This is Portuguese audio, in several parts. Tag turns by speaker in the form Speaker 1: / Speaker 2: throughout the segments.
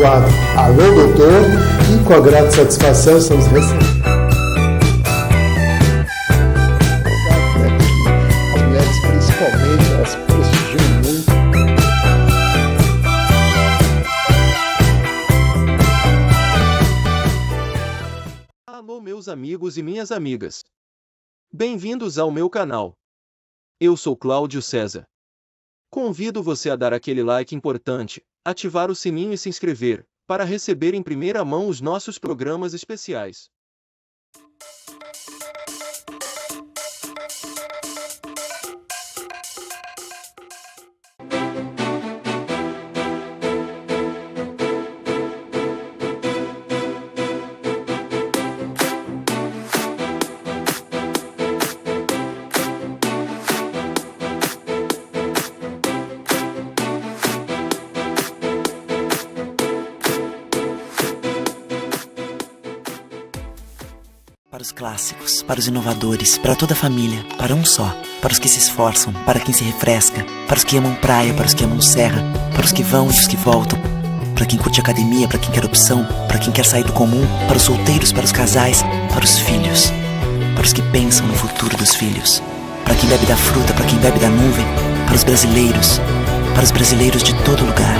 Speaker 1: quadro Alô Doutor, e com a grata satisfação estamos recebendo as mulheres, principalmente, elas prestigiam muito.
Speaker 2: Alô meus amigos e minhas amigas. Bem-vindos ao meu canal. Eu sou Cláudio César. Convido você a dar aquele like importante, ativar o sininho e se inscrever, para receber em primeira mão os nossos programas especiais.
Speaker 3: Para os clássicos, para os inovadores, para toda a família, para um só. Para os que se esforçam, para quem se refresca, para os que amam praia, para os que amam serra, para os que vão e os que voltam, para quem curte academia, para quem quer opção, para quem quer sair do comum, para os solteiros, para os casais, para os filhos, para os que pensam no futuro dos filhos, para quem bebe da fruta, para quem bebe da nuvem, para os brasileiros de todo lugar,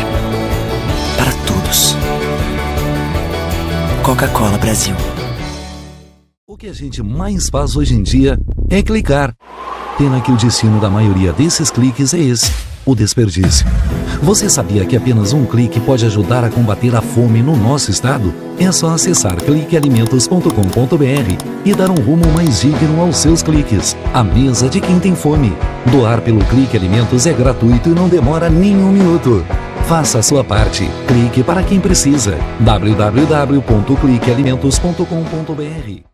Speaker 3: para todos. Coca-Cola Brasil.
Speaker 4: O que a gente mais faz hoje em dia é clicar. Pena que o destino da maioria desses cliques é esse, o desperdício. Você sabia que apenas um clique pode ajudar a combater a fome no nosso estado? É só acessar cliquealimentos.com.br e dar um rumo mais digno aos seus cliques. A mesa de quem tem fome. Doar pelo Clique Alimentos é gratuito e não demora nem um minuto. Faça a sua parte. Clique para quem precisa. www.cliquealimentos.com.br.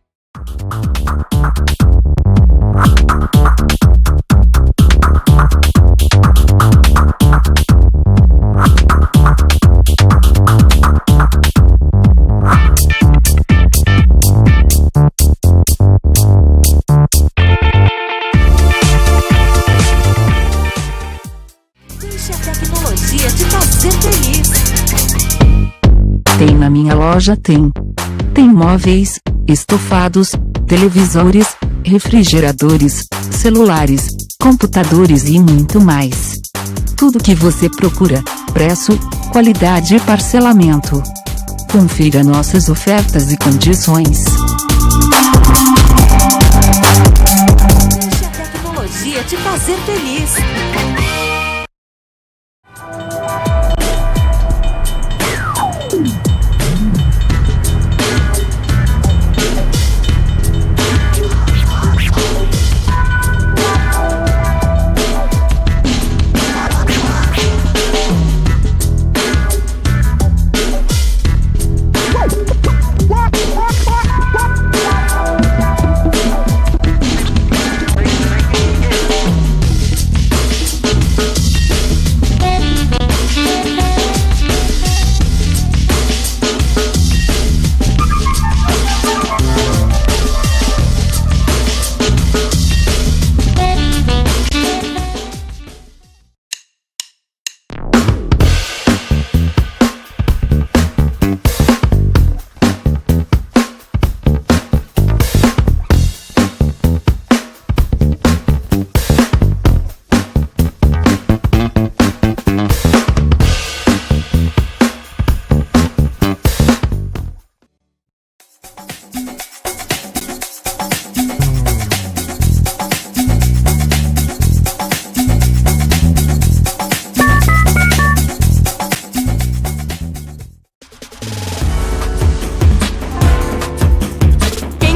Speaker 5: Deixe a tecnologia te fazer feliz.
Speaker 6: Tem na minha loja, tem móveis, estofados, televisores, refrigeradores, celulares, computadores e muito mais. Tudo que você procura, preço, qualidade e parcelamento. Confira nossas ofertas e condições.
Speaker 5: Deixe a tecnologia te fazer feliz.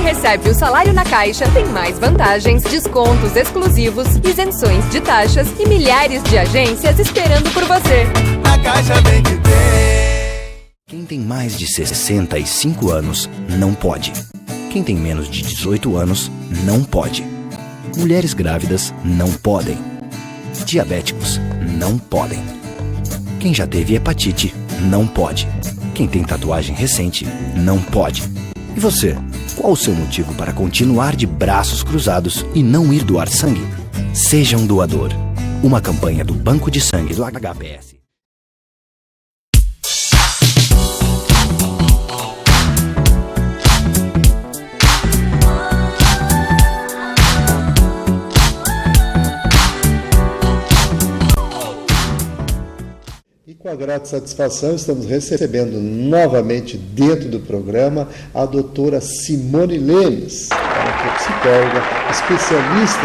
Speaker 7: Recebe o salário na Caixa, tem mais vantagens, descontos exclusivos, isenções de taxas e milhares de agências esperando por você.
Speaker 8: A Caixa tem que ter.
Speaker 9: Quem tem mais de 65 anos não pode. Quem tem menos de 18 anos não pode. Mulheres grávidas não podem. Diabéticos não podem. Quem já teve hepatite não pode. Quem tem tatuagem recente não pode. E você? Qual o seu motivo para continuar de braços cruzados e não ir doar sangue? Seja um doador. Uma campanha do Banco de Sangue do HPS.
Speaker 1: Com a grata satisfação, estamos recebendo novamente dentro do programa a doutora Simone Lemes, que é psicóloga, especialista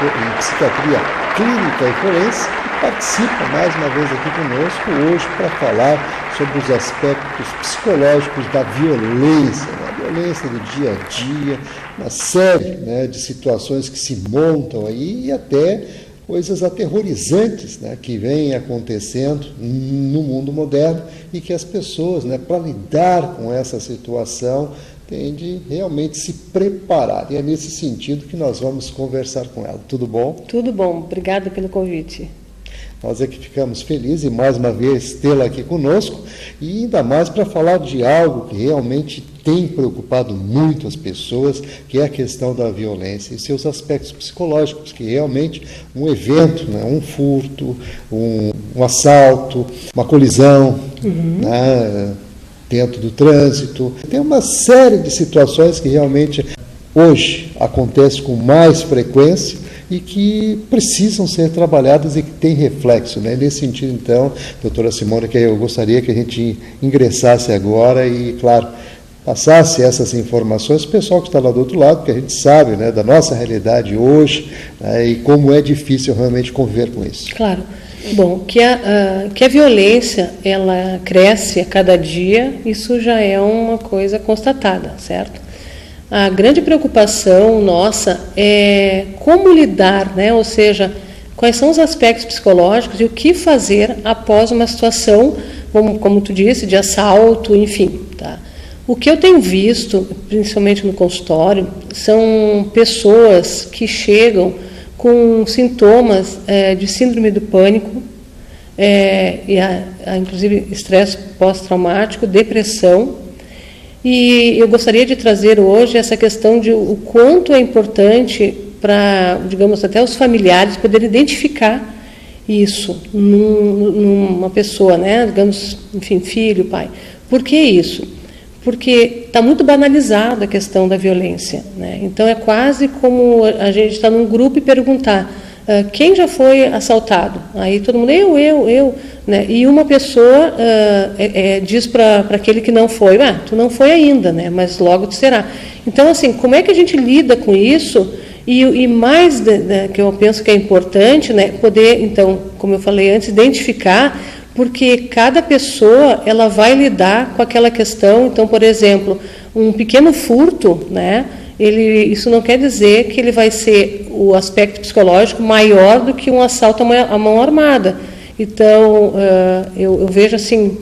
Speaker 1: em psiquiatria clínica e forense, e participa mais uma vez aqui conosco hoje para falar sobre os aspectos psicológicos da violência, a violência do dia a dia, uma série, né, de situações que se montam aí e até coisas aterrorizantes, né, que vêm acontecendo no mundo moderno e que as pessoas, né, para lidar com essa situação, têm de realmente se preparar. E é nesse sentido que nós vamos conversar com ela. Tudo bom?
Speaker 10: Tudo bom. Obrigada pelo convite.
Speaker 1: Nós é que ficamos felizes e mais uma vez tê-la aqui conosco, e ainda mais para falar de algo que realmente tem preocupado muito as pessoas, que é a questão da violência e seus aspectos psicológicos, que realmente um evento, né, um furto, um assalto, uma colisão, né, dentro do trânsito. Tem uma série de situações que realmente hoje acontecem com mais frequência e que precisam ser trabalhadas e que têm reflexo, né? Nesse sentido, então, doutora Simone, que eu gostaria que a gente ingressasse agora e, claro, passasse essas informações para o pessoal que está lá do outro lado, porque a gente sabe, né, da nossa realidade hoje, né, e como é difícil realmente conviver com isso.
Speaker 10: Claro. Bom, que a violência, ela cresce a cada dia, isso já é uma coisa constatada, certo? A grande preocupação nossa é como lidar, né? Ou seja, quais são os aspectos psicológicos e o que fazer após uma situação, como tu disse, de assalto, enfim. Tá? O que eu tenho visto, principalmente no consultório, são pessoas que chegam com sintomas de síndrome do pânico, inclusive estresse pós-traumático, depressão. E eu gostaria de trazer hoje essa questão de o quanto é importante para, digamos, até os familiares poderem identificar isso numa pessoa, né? Digamos, enfim, filho, pai. Por que isso? Porque está muito banalizada a questão da violência, né? Então é quase como a gente está num grupo e perguntar quem já foi assaltado? Aí todo mundo, eu, né? E uma pessoa diz para aquele que não foi, tu não foi ainda, né? Mas logo tu será. Então, assim, como é que a gente lida com isso? E mais que eu penso que é importante, né? Poder, então, como eu falei antes, identificar, porque cada pessoa ela vai lidar com aquela questão. Então, por exemplo, um pequeno furto, né? Isso não quer dizer que ele vai ser o aspecto psicológico maior do que um assalto à mão armada. Então, eu vejo assim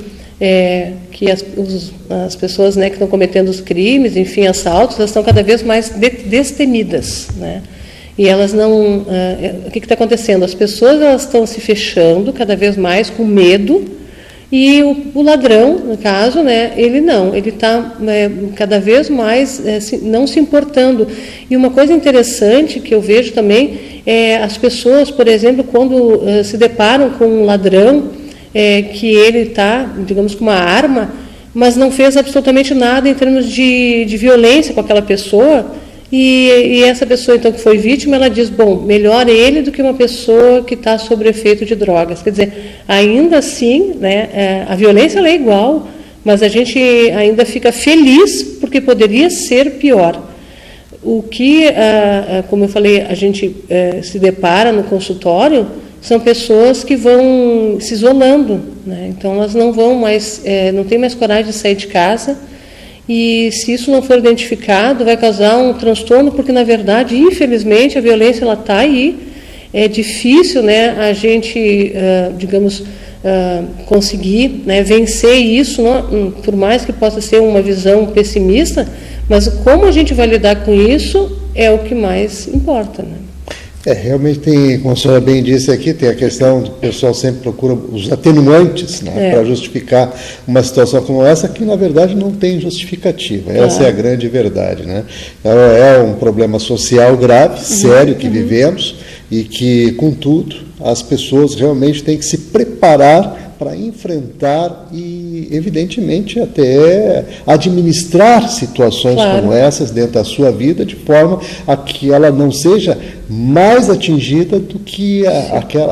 Speaker 10: que as pessoas, né, que estão cometendo os crimes, enfim, assaltos, elas estão cada vez mais destemidas, né? E elas não... o que está acontecendo? As pessoas elas estão se fechando cada vez mais com medo. E o ladrão, no caso, né, ele está cada vez mais não se importando. E uma coisa interessante que eu vejo também é as pessoas, por exemplo, quando se deparam com um ladrão, que ele está, digamos, com uma arma, mas não fez absolutamente nada em termos de violência com aquela pessoa. E essa pessoa, então, que foi vítima, ela diz, bom, melhor ele do que uma pessoa que está sob efeito de drogas. Quer dizer, ainda assim, né, a violência ela é igual, mas a gente ainda fica feliz porque poderia ser pior. O que, como eu falei, a gente se depara no consultório são pessoas que vão se isolando, né? Então, elas não vão mais, não têm mais coragem de sair de casa. E se isso não for identificado, vai causar um transtorno, porque, na verdade, infelizmente, a violência está aí. É difícil, né, a gente, digamos, conseguir, né, vencer isso, por mais que possa ser uma visão pessimista, mas como a gente vai lidar com isso é o que mais importa, né?
Speaker 1: Realmente tem, como a senhora bem disse aqui, tem a questão do pessoal sempre procura os atenuantes, né, para justificar uma situação como essa, que na verdade não tem justificativa. Essa é a grande verdade, né? É um problema social grave, sério, que vivemos, e que, contudo, as pessoas realmente têm que se preparar para enfrentar e e, evidentemente, até administrar situações como essas dentro da sua vida, de forma a que ela não seja mais atingida do que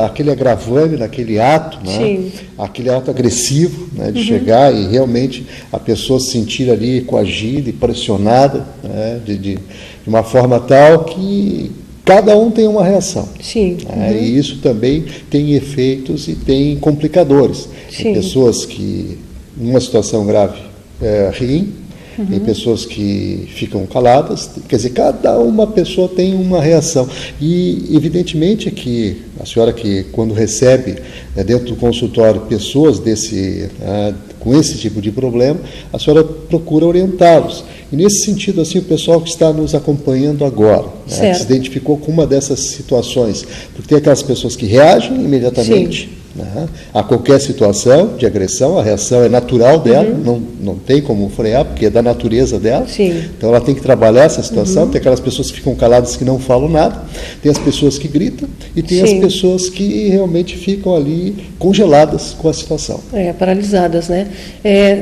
Speaker 1: aquele agravante daquele ato, né? Aquele ato agressivo, né? De chegar e realmente a pessoa se sentir ali coagida e pressionada, né? de uma forma tal que cada um tem uma reação. E isso também tem efeitos e tem complicadores. Tem pessoas que, numa situação grave, riem, tem pessoas que ficam caladas, quer dizer, cada uma pessoa tem uma reação. E, evidentemente, que a senhora que, quando recebe dentro do consultório pessoas com esse tipo de problema, a senhora procura orientá-los. E, nesse sentido, assim, o pessoal que está nos acompanhando agora, que se identificou com uma dessas situações, porque tem aquelas pessoas que reagem imediatamente, a qualquer situação de agressão, a reação é natural dela, não tem como frear, porque é da natureza dela. Então ela tem que trabalhar essa situação. Tem aquelas pessoas que ficam caladas, que não falam nada, tem as pessoas que gritam e tem as pessoas que realmente ficam ali congeladas com a situação.
Speaker 10: Paralisadas, né?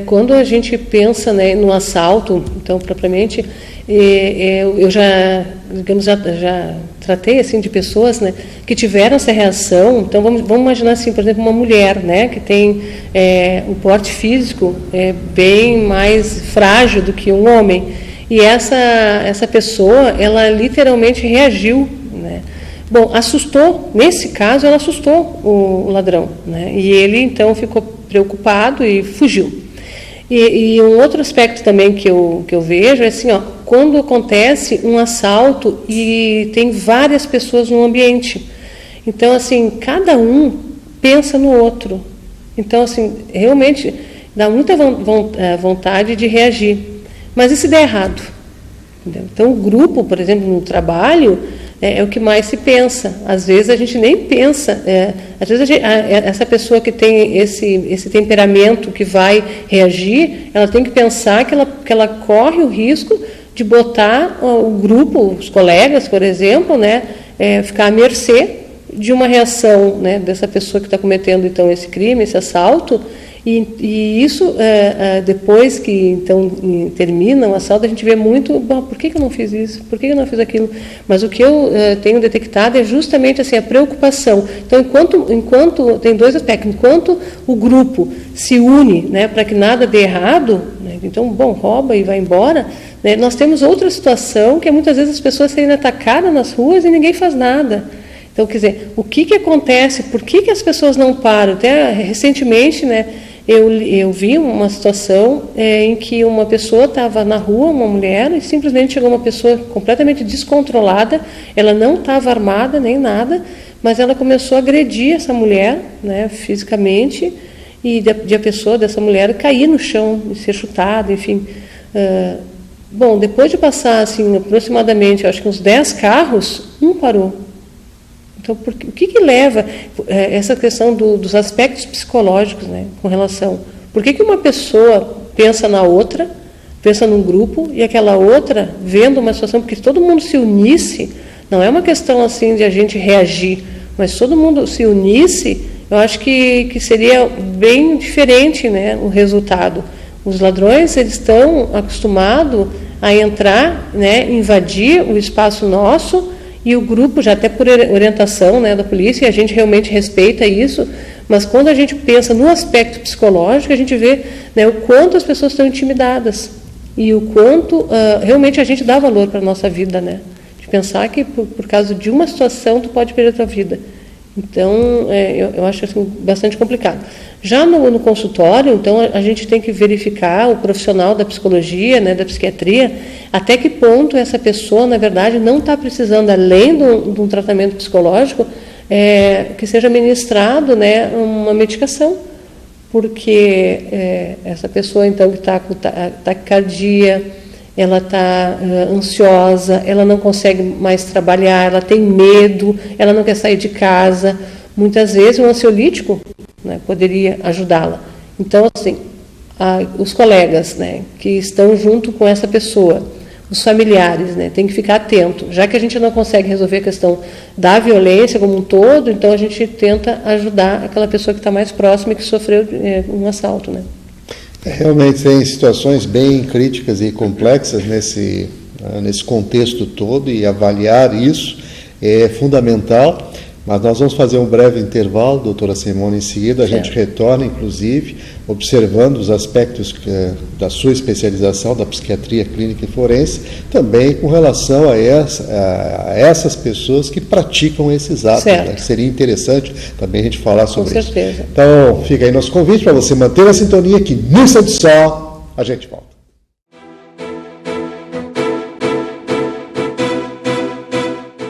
Speaker 10: Quando a gente pensa, né, no assalto, então propriamente, eu já tratei assim de pessoas, né, que tiveram essa reação. Então vamos imaginar assim, por exemplo, uma mulher, né, que tem um porte físico bem mais frágil do que um homem, e essa pessoa, ela literalmente reagiu, né? Bom, assustou, nesse caso ela assustou o ladrão, né, e ele então ficou preocupado e fugiu. E um outro aspecto também que eu vejo é assim, quando acontece um assalto e tem várias pessoas no ambiente. Então, assim, cada um pensa no outro. Então, assim, realmente dá muita vontade de reagir. Mas e se der errado? Entendeu? Então, o grupo, por exemplo, no trabalho, é o que mais se pensa. Às vezes a gente nem pensa. Às vezes essa pessoa que tem esse temperamento que vai reagir, ela tem que pensar que ela corre o risco de botar o grupo, os colegas, por exemplo, né, ficar à mercê de uma reação, né, dessa pessoa que está cometendo então esse crime, esse assalto. E isso, depois que então termina o assalto, a gente vê muito, por que eu não fiz isso? Por que eu não fiz aquilo? Mas o que eu tenho detectado é justamente assim, a preocupação. Então, enquanto tem dois aspectos, enquanto o grupo se une, né, para que nada dê errado, né, então, rouba e vai embora, né, nós temos outra situação, que é muitas vezes as pessoas serem atacadas nas ruas e ninguém faz nada. Então, quer dizer, o que acontece? Por que as pessoas não param? Até recentemente, né, eu vi uma situação em que uma pessoa estava na rua, uma mulher, e simplesmente chegou uma pessoa completamente descontrolada, ela não estava armada nem nada, mas ela começou a agredir essa mulher, né, fisicamente, e a pessoa dessa mulher cair no chão e ser chutada, enfim. Bom, depois de passar assim, aproximadamente, acho que uns 10 carros, um parou. Então, o que leva essa questão dos aspectos psicológicos, né, com relação... Por que uma pessoa pensa na outra, pensa num grupo, e aquela outra, vendo uma situação, porque se todo mundo se unisse, não é uma questão assim de a gente reagir, mas se todo mundo se unisse, eu acho que seria bem diferente, né, o resultado. Os ladrões, eles estão acostumados a entrar, né, invadir o espaço nosso, e o grupo, já até por orientação, né, da polícia, e a gente realmente respeita isso, mas quando a gente pensa no aspecto psicológico, a gente vê, né, o quanto as pessoas estão intimidadas e o quanto realmente a gente dá valor para a nossa vida, né, de pensar que por causa de uma situação tu pode perder a tua vida. Então, eu acho assim, bastante complicado. Já no consultório, então, a gente tem que verificar, o profissional da psicologia, né, da psiquiatria, até que ponto essa pessoa, na verdade, não está precisando, além de um tratamento psicológico, que seja ministrado, né, uma medicação. Porque essa pessoa, então, que está com taquicardia, ela está ansiosa, ela não consegue mais trabalhar, ela tem medo, ela não quer sair de casa. Muitas vezes um ansiolítico, né, poderia ajudá-la. Então, assim, os colegas, né, que estão junto com essa pessoa, os familiares, né, tem que ficar atento. Já que a gente não consegue resolver a questão da violência como um todo, então a gente tenta ajudar aquela pessoa que está mais próxima e que sofreu um assalto, né.
Speaker 1: Realmente tem situações bem críticas e complexas nesse contexto todo, e avaliar isso é fundamental. Mas nós vamos fazer um breve intervalo, doutora Simone, em seguida a gente retorna, inclusive, observando os aspectos da sua especialização, da psiquiatria clínica e forense, também com relação a essas pessoas que praticam esses atos. Né? Seria interessante também a gente falar sobre isso. Com certeza. Então, fica aí nosso convite para você manter a sintonia, que no instante só a gente volta.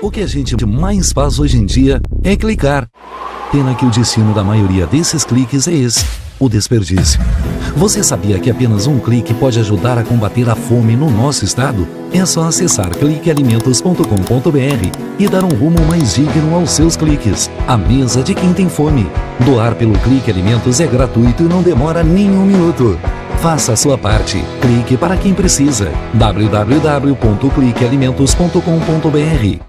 Speaker 4: O que a gente mais faz hoje em dia é clicar. Pena que o destino da maioria desses cliques é esse, o desperdício. Você sabia que apenas um clique pode ajudar a combater a fome no nosso estado? É só acessar cliquealimentos.com.br e dar um rumo mais digno aos seus cliques. A mesa de quem tem fome. Doar pelo Clique Alimentos é gratuito e não demora nem um minuto. Faça a sua parte. Clique para quem precisa. www.cliquealimentos.com.br.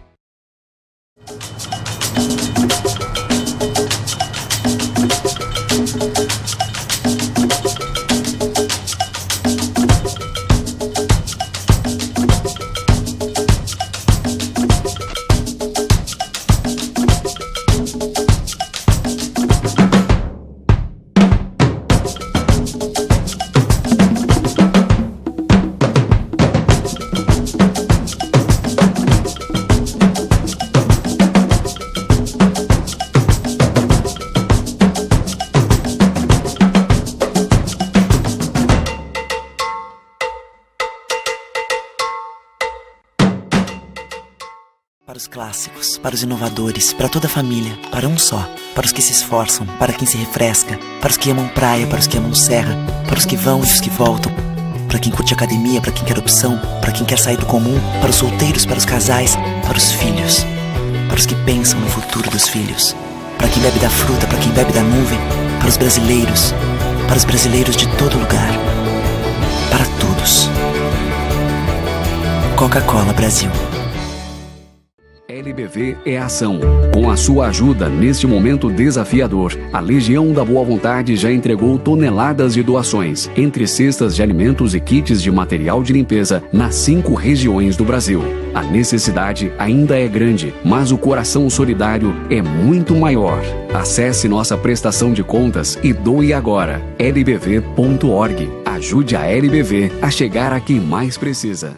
Speaker 3: Para os clássicos, para os inovadores, para toda a família, para um só. Para os que se esforçam, para quem se refresca, para os que amam praia, para os que amam serra, para os que vão e os que voltam, para quem curte academia, para quem quer opção, para quem quer sair do comum, para os solteiros, para os casais, para os filhos, para os que pensam no futuro dos filhos, para quem bebe da fruta, para quem bebe da nuvem, para os brasileiros de todo lugar, para todos. Coca-Cola Brasil.
Speaker 11: LBV é ação. Com a sua ajuda neste momento desafiador, a Legião da Boa Vontade já entregou toneladas de doações, entre cestas de alimentos e kits de material de limpeza, nas 5 regiões do Brasil. A necessidade ainda é grande, mas o coração solidário é muito maior. Acesse nossa prestação de contas e doe agora. lbv.org. Ajude a LBV a chegar a quem mais precisa.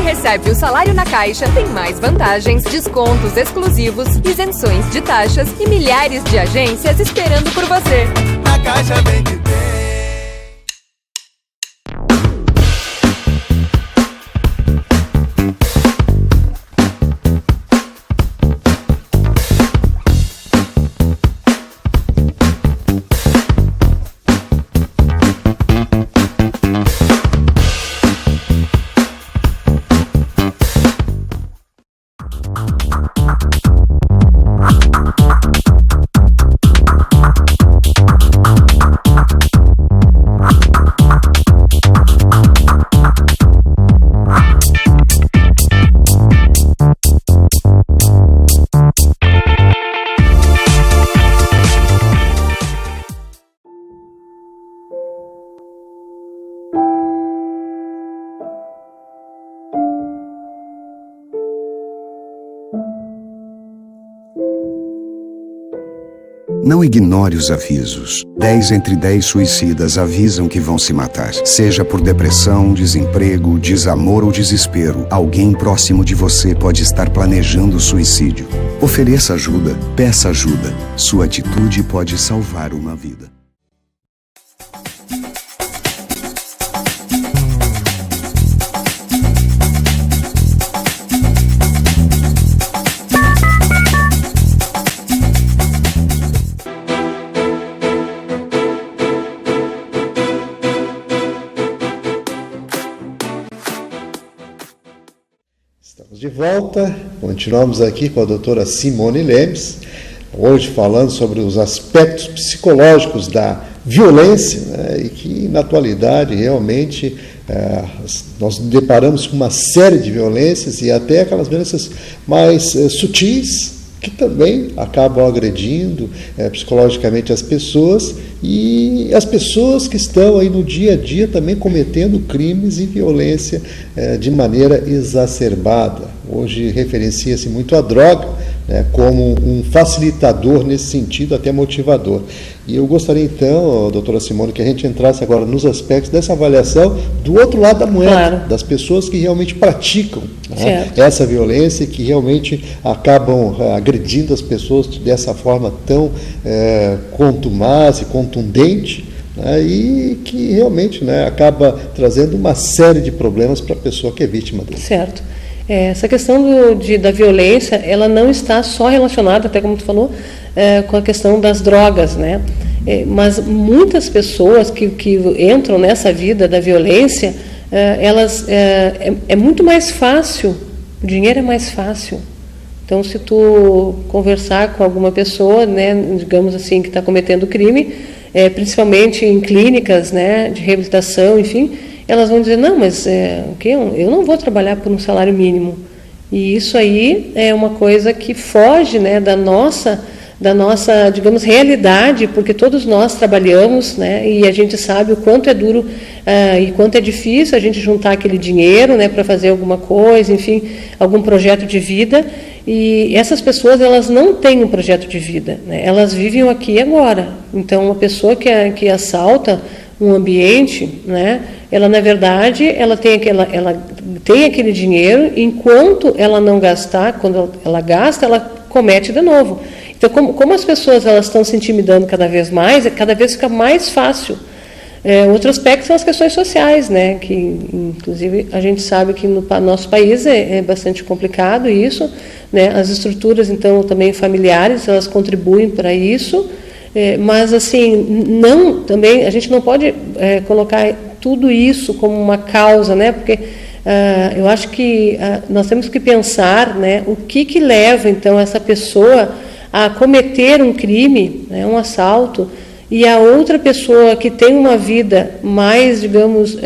Speaker 7: Recebe o salário na Caixa, tem mais vantagens, descontos exclusivos, isenções de taxas e milhares de agências esperando por você.
Speaker 8: Na Caixa bem que tem.
Speaker 12: Não ignore os avisos. 10 entre 10 suicidas avisam que vão se matar. Seja por depressão, desemprego, desamor ou desespero, alguém próximo de você pode estar planejando suicídio. Ofereça ajuda, peça ajuda. Sua atitude pode salvar uma vida.
Speaker 1: De volta, continuamos aqui com a doutora Simone Lemes, hoje falando sobre os aspectos psicológicos da violência, né, e que na atualidade realmente nós nos deparamos com uma série de violências e até aquelas violências mais sutis, que também acabam agredindo psicologicamente as pessoas, e as pessoas que estão aí no dia a dia também cometendo crimes e violência de maneira exacerbada. Hoje referencia-se muito a droga, né, como um facilitador nesse sentido, até motivador. E eu gostaria então, doutora Simone, que a gente entrasse agora nos aspectos dessa avaliação do outro lado da moeda, claro, das pessoas que realmente praticam, né, essa violência e que realmente acabam agredindo as pessoas dessa forma tão contumaz e contundente, né, e que realmente, né, acaba trazendo uma série de problemas para a pessoa que é vítima dele.
Speaker 10: Certo. Essa questão da violência, ela não está só relacionada, até como tu falou, com a questão das drogas, né? Mas muitas pessoas que entram nessa vida da violência, elas é muito mais fácil, o dinheiro é mais fácil. Então, se tu conversar com alguma pessoa, né, digamos assim, que está cometendo crime, principalmente em clínicas, né, de reabilitação, enfim, elas vão dizer, não, mas eu não vou trabalhar por um salário mínimo. E isso aí é uma coisa que foge, né, da nossa, digamos, realidade, porque todos nós trabalhamos, né, e a gente sabe o quanto é duro e quanto é difícil a gente juntar aquele dinheiro, né, para fazer alguma coisa, enfim, algum projeto de vida. E essas pessoas, elas não têm um projeto de vida, né, elas vivem aqui e agora. Então, uma pessoa que assalta um ambiente, né, ela na verdade ela tem aquele dinheiro, enquanto ela não gastar, quando ela gasta, ela comete de novo. Então, como as pessoas elas estão se intimidando cada vez mais, cada vez fica mais fácil. Outro aspecto são as questões sociais, né, que inclusive a gente sabe que no nosso país é bastante complicado isso, né, as estruturas então também familiares, elas contribuem para isso. Mas assim, também a gente não pode colocar tudo isso como uma causa, né? Porque eu acho que nós temos que pensar, né, o que leva então essa pessoa a cometer um crime, né, um assalto, e a outra pessoa que tem uma vida mais, digamos,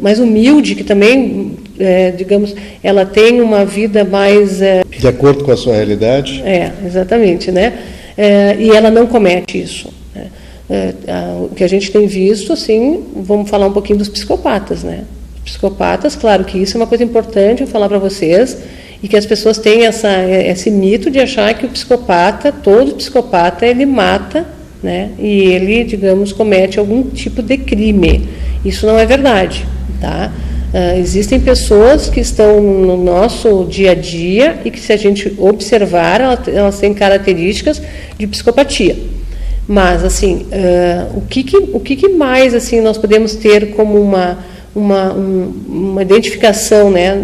Speaker 10: mais humilde, que também, digamos, ela tem uma vida mais
Speaker 1: de acordo com a sua realidade.
Speaker 10: Exatamente, né? E ela não comete isso, né? O que a gente tem visto, assim, vamos falar um pouquinho dos psicopatas, né? Psicopatas, claro que isso é uma coisa importante eu falar para vocês, e que as pessoas têm esse mito de achar que todo psicopata, ele mata, né? E ele, digamos, comete algum tipo de crime. Isso não é verdade, tá? Existem pessoas que estão no nosso dia a dia e que, se a gente observar, elas têm características de psicopatia. Mas, assim, o que mais, assim, nós podemos ter como uma identificação, né,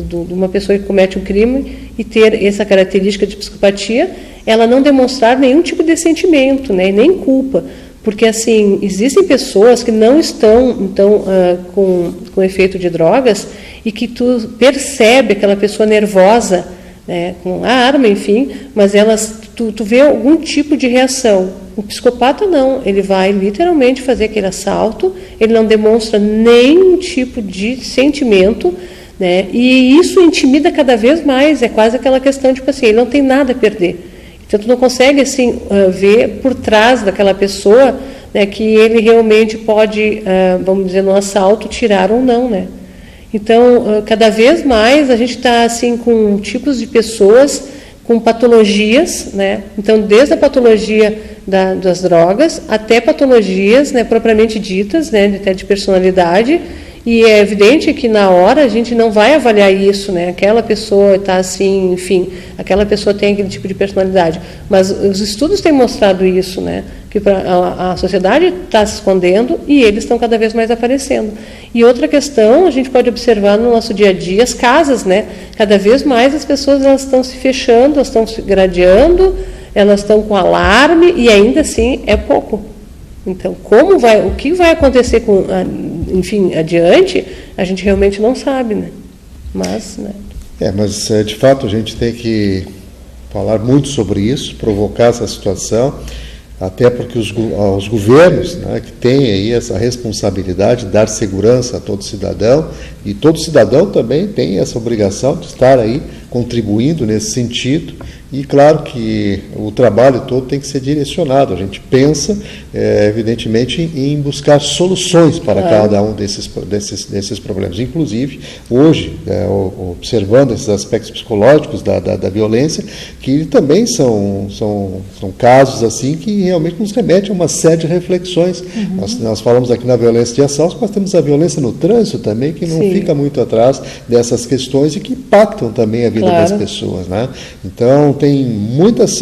Speaker 10: de uma pessoa que comete um crime e ter essa característica de psicopatia? Ela não demonstrar nenhum tipo de sentimento, né, nem culpa. Porque, assim, existem pessoas que não estão, então, com efeito de drogas, e que tu percebe aquela pessoa nervosa, né, com a arma, enfim, mas tu vê algum tipo de reação. O psicopata não, ele vai literalmente fazer aquele assalto, ele não demonstra nenhum tipo de sentimento, né, e isso intimida cada vez mais, é quase aquela questão, tipo assim, ele não tem nada a perder. Então, tu não consegue, assim, ver por trás daquela pessoa, né, que ele realmente pode, vamos dizer, no assalto, tirar ou não, né? Então, cada vez mais a gente está, assim, com tipos de pessoas com patologias, né? Então, desde a patologia das drogas até patologias, né, propriamente ditas, né, até de personalidade. E é evidente que na hora a gente não vai avaliar isso, né? Aquela pessoa está assim, enfim, aquela pessoa tem aquele tipo de personalidade. Mas os estudos têm mostrado isso, né? Que a sociedade está se escondendo e eles estão cada vez mais aparecendo. E outra questão, a gente pode observar no nosso dia a dia, as casas, né? Cada vez mais as pessoas elas estão se fechando, elas estão se gradeando, elas estão com alarme e ainda assim é pouco. Então, o que vai acontecer enfim, adiante, a gente realmente não sabe, né? Mas, né?
Speaker 1: Mas de fato a gente tem que falar muito sobre isso, provocar essa situação, até porque os governos, né, que têm aí essa responsabilidade de dar segurança a todo cidadão, e todo cidadão também tem essa obrigação de estar aí contribuindo nesse sentido, e claro que o trabalho todo tem que ser direcionado. A gente pensa, evidentemente, em buscar soluções para cada um desses problemas. Inclusive, hoje, observando esses aspectos psicológicos da violência, que também são casos assim que realmente nos remetem a uma série de reflexões. Nós falamos aqui na violência de assalto, mas temos a violência no trânsito também, que não fica muito atrás dessas questões e que impactam também a vida das pessoas, né? Então, tem muitas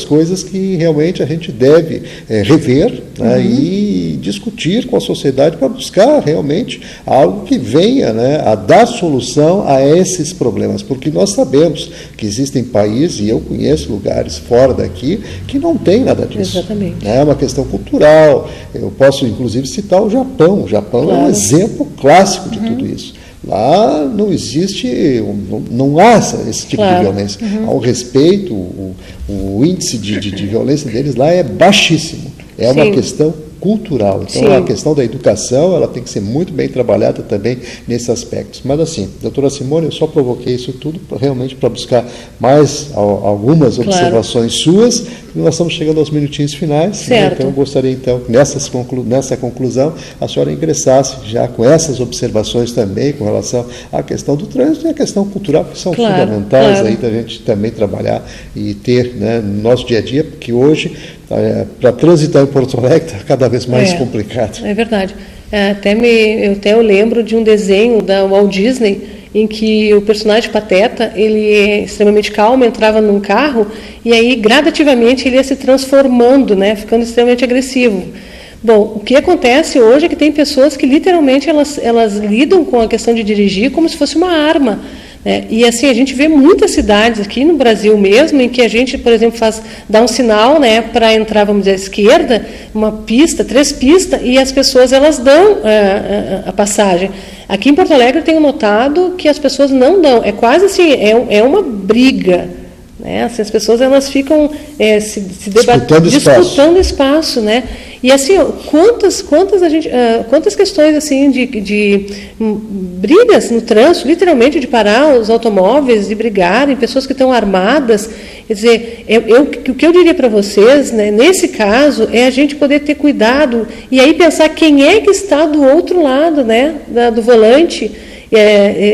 Speaker 1: coisas que realmente a gente deve rever, né, e discutir com a sociedade para buscar realmente algo que venha, né, a dar solução a esses problemas, porque nós sabemos que existem países, e eu conheço lugares fora daqui, que não tem nada disso.
Speaker 10: Exatamente.
Speaker 1: É uma questão cultural. Eu posso, inclusive, citar o Japão. O Japão é um exemplo clássico de tudo isso. Lá não existe, não há esse tipo de violência. Há um respeito, o índice de violência deles lá é baixíssimo. É uma questão cultural. Então, a questão da educação, ela tem que ser muito bem trabalhada também nesses aspectos. Mas assim, doutora Simone, eu só provoquei isso tudo realmente para buscar mais algumas observações suas, e nós estamos chegando aos minutinhos finais, né? Então eu gostaria então que nessa conclusão a senhora ingressasse já com essas observações também com relação à questão do trânsito e à questão cultural, que são fundamentais aí da gente também trabalhar e ter, né, no nosso dia a dia, porque hoje para transitar em Porto Alegre está cada vez mais complicado.
Speaker 10: É verdade. Eu lembro de um desenho da Walt Disney em que o personagem Pateta, ele é extremamente calmo, entrava num carro e aí gradativamente ele ia se transformando, né, ficando extremamente agressivo. Bom, o que acontece hoje é que tem pessoas que literalmente elas lidam com a questão de dirigir como se fosse uma arma. E assim, a gente vê muitas cidades aqui no Brasil mesmo, em que a gente, por exemplo, dá um sinal, né, para entrar, vamos dizer, à esquerda, uma pista, 3 pistas, e as pessoas elas dão a passagem. Aqui em Porto Alegre eu tenho notado que as pessoas não dão, é quase assim, é uma briga. Né? Assim, as pessoas elas ficam disputando espaço, né? E assim, quantas questões assim de brigas no trânsito, literalmente de parar os automóveis, de brigarem, pessoas que estão armadas. Quer dizer, o que eu diria para vocês, né, nesse caso, é a gente poder ter cuidado e aí pensar quem é que está do outro lado, né, do volante.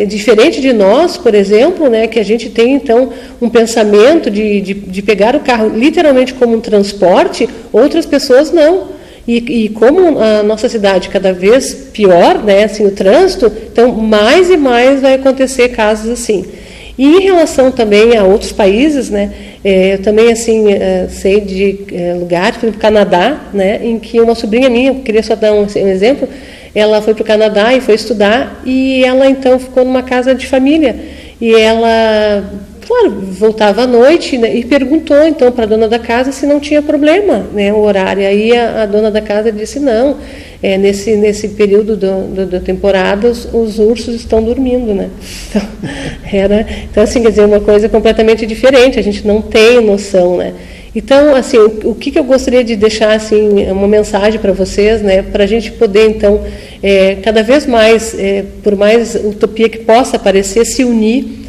Speaker 10: Diferente de nós, por exemplo, né, que a gente tem então um pensamento de pegar o carro literalmente como um transporte, outras pessoas não. E como a nossa cidade cada vez pior, né, assim, o trânsito, então mais e mais vai acontecer casos assim. E em relação também a outros países, né, eu também assim sei de lugares, por exemplo, Canadá, né, em que uma sobrinha minha, eu queria só dar um exemplo, ela foi para o Canadá e foi estudar, e ela então ficou numa casa de família, e ela, claro, voltava à noite, né, e perguntou então para a dona da casa se não tinha problema, né, o horário. Aí a dona da casa disse não, nesse período da temporada os ursos estão dormindo, né? Então assim, quer dizer, uma coisa completamente diferente, a gente não tem noção, né? Então, assim, o que eu gostaria de deixar, assim, uma mensagem para vocês, né, para a gente poder, então, cada vez mais, por mais utopia que possa parecer, se unir,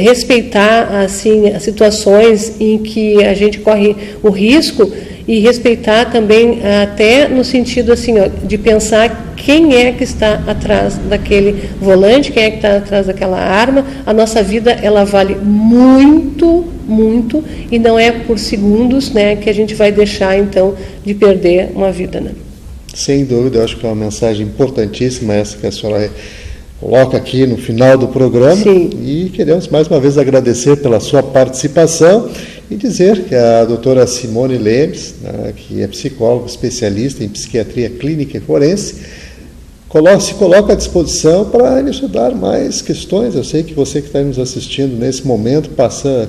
Speaker 10: respeitar, assim, as situações em que a gente corre o risco e respeitar também até no sentido, assim, ó, de pensar quem é que está atrás daquele volante, quem é que está atrás daquela arma. A nossa vida, ela vale muito, muito, e não é por segundos, né, que a gente vai deixar, então, de perder uma vida, né?
Speaker 1: Sem dúvida, eu acho que é uma mensagem importantíssima essa que a senhora coloca aqui no final do programa.
Speaker 10: Sim.
Speaker 1: E queremos mais uma vez agradecer pela sua participação e dizer que a doutora Simone Lemes, né, que é psicóloga, especialista em psiquiatria clínica e forense, se coloca à disposição para estudar mais questões. Eu sei que você que está nos assistindo nesse momento,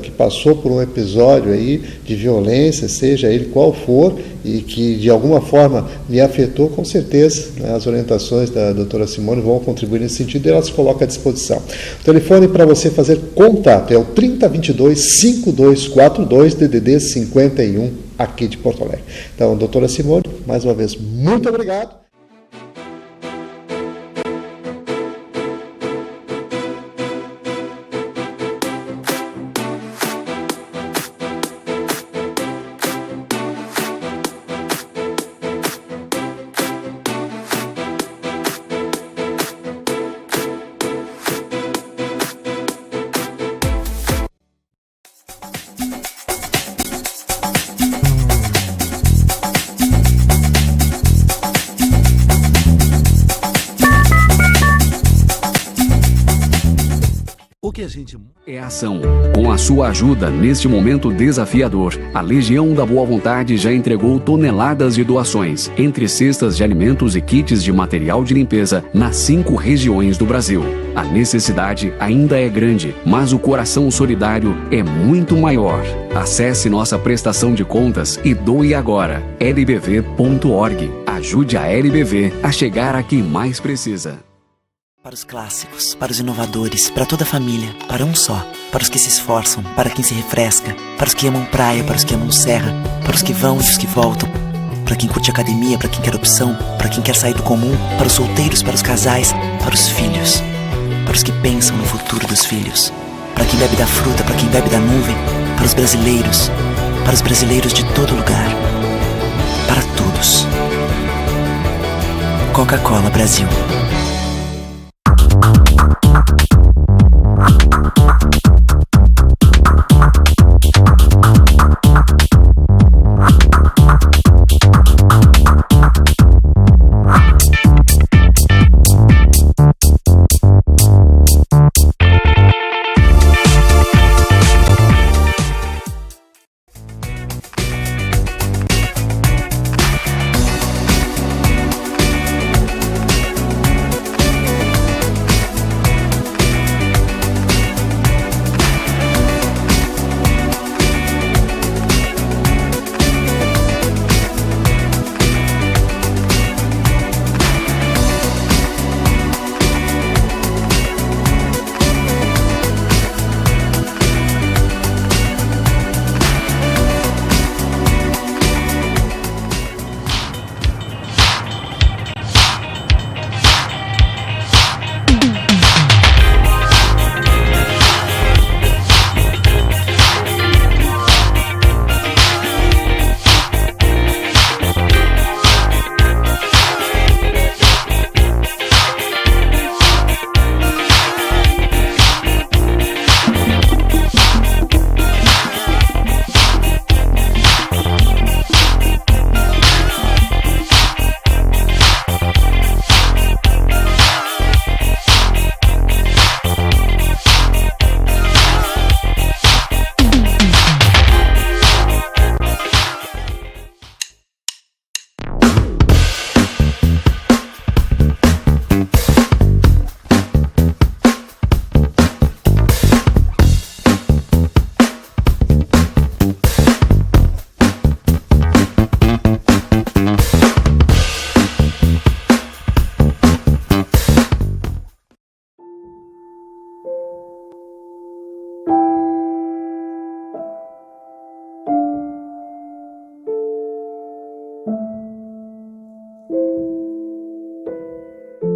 Speaker 1: que passou por um episódio aí de violência, seja ele qual for, e que de alguma forma lhe afetou, com certeza, né, as orientações da doutora Simone vão contribuir nesse sentido e ela se coloca à disposição. O telefone para você fazer contato é o 3022-5242, DDD 51, aqui de Porto Alegre. Então, doutora Simone, mais uma vez, muito obrigado.
Speaker 11: É ação. Com a sua ajuda, neste momento desafiador, a Legião da Boa Vontade já entregou toneladas de doações, entre cestas de alimentos e kits de material de limpeza, nas 5 regiões do Brasil. A necessidade ainda é grande, mas o coração solidário é muito maior. Acesse nossa prestação de contas e doe agora. lbv.org. Ajude a LBV a chegar a quem mais precisa.
Speaker 3: Para os clássicos, para os inovadores, para toda a família, para um só. Para os que se esforçam, para quem se refresca, para os que amam praia, para os que amam serra, para os que vão e os que voltam, para quem curte academia, para quem quer opção, para quem quer sair do comum, para os solteiros, para os casais, para os filhos, para os que pensam no futuro dos filhos, para quem bebe da fruta, para quem bebe da nuvem, para os brasileiros de todo lugar, para todos. Coca-Cola Brasil.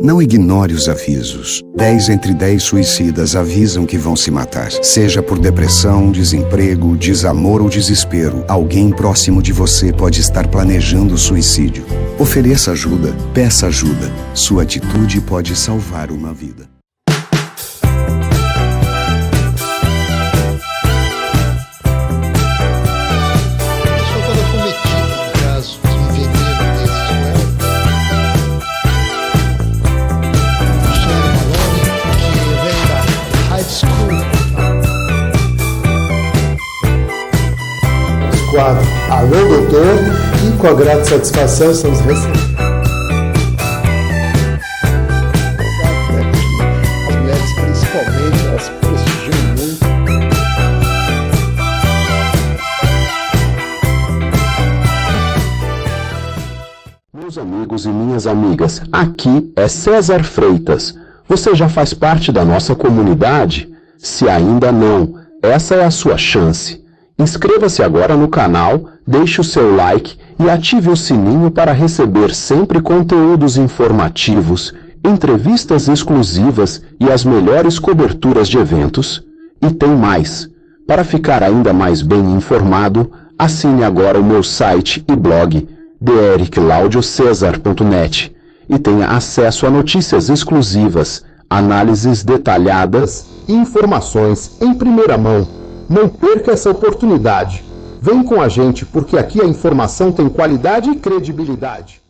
Speaker 12: Não ignore os avisos. 10 entre 10 suicidas avisam que vão se matar. Seja por depressão, desemprego, desamor ou desespero, alguém próximo de você pode estar planejando suicídio. Ofereça ajuda, peça ajuda. Sua atitude pode salvar uma vida.
Speaker 1: Alô, doutor, e com a grata satisfação estamos recebendo. As mulheres, principalmente, elas prestigiam muito.
Speaker 13: amigos e minhas amigas, aqui é César Freitas. Você já faz parte da nossa comunidade? Se ainda não, essa é a sua chance. Inscreva-se agora no canal, deixe o seu like e ative o sininho para receber sempre conteúdos informativos, entrevistas exclusivas e as melhores coberturas de eventos. E tem mais. Para ficar ainda mais bem informado, assine agora o meu site e blog drclaudiocesar.net e tenha acesso a notícias exclusivas, análises detalhadas e informações em primeira mão. Não perca essa oportunidade. Vem com a gente porque aqui a informação tem qualidade e credibilidade.